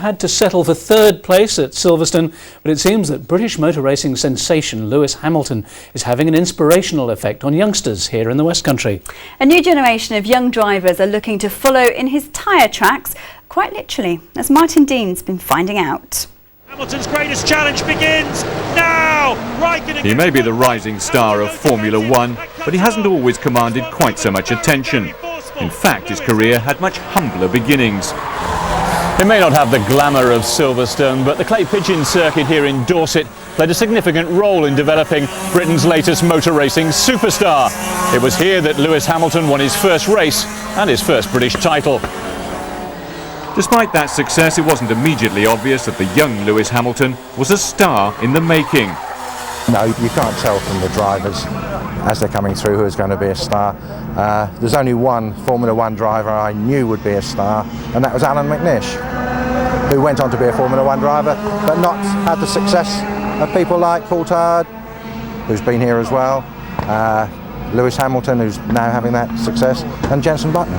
had to settle for third place at Silverstone, but it seems that British motor racing sensation Lewis Hamilton is having an inspirational effect on youngsters here in the West Country. A new generation of young drivers are looking to follow in his tyre tracks, quite literally, as Martin Dean's been finding out. Hamilton's greatest challenge begins now! He may be the rising star of Formula One, but he hasn't always commanded quite so much attention. In fact, his career had much humbler beginnings. It may not have the glamour of Silverstone, but the clay pigeon circuit here in Dorset played a significant role in developing Britain's latest motor racing superstar. It was here that Lewis Hamilton won his first race and his first British title. Despite that success, it wasn't immediately obvious that the young Lewis Hamilton was a star in the making. No, you can't tell from the drivers as they're coming through who's going to be a star. There's only one Formula One driver I knew would be a star, and that was Alan McNish, who went on to be a Formula One driver, but not had the success of people like Coulthard, who's been here as well, Lewis Hamilton, who's now having that success, and Jenson Button.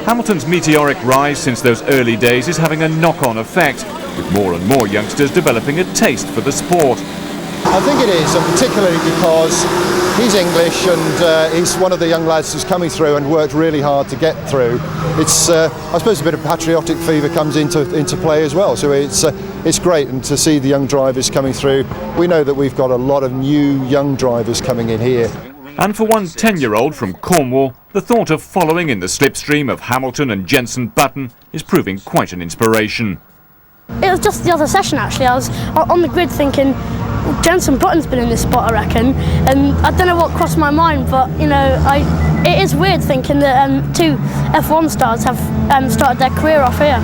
Hamilton's meteoric rise since those early days is having a knock-on effect, with more and more youngsters developing a taste for the sport. I think it is, and particularly because he's English and he's one of the young lads who's coming through and worked really hard to get through. It's, I suppose, a bit of patriotic fever comes into play as well. So it's great, and to see the young drivers coming through. We know that we've got a lot of new young drivers coming in here. And for one 10-year-old from Cornwall, the thought of following in the slipstream of Hamilton and Jenson Button is proving quite an inspiration. It was just the other session actually. I was on the grid thinking, Jenson Button's been in this spot, I reckon, and I don't know what crossed my mind, but you know, it is weird thinking that two F1 stars have started their career off here.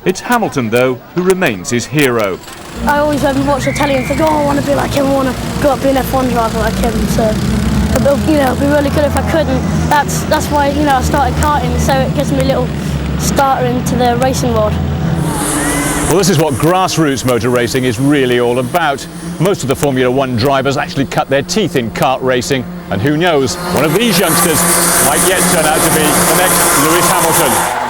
It's Hamilton, though, who remains his hero. I always watch the telly and think, oh, I want to be like him, I want to go up be an F1 driver like him. So, you know, it'd be really good if I could, and that's why, you know, I started karting, so it gives me a little starter into the racing world. Well, this is what grassroots motor racing is really all about. Most of the Formula One drivers actually cut their teeth in kart racing, and who knows, one of these youngsters might yet turn out to be the next Lewis Hamilton.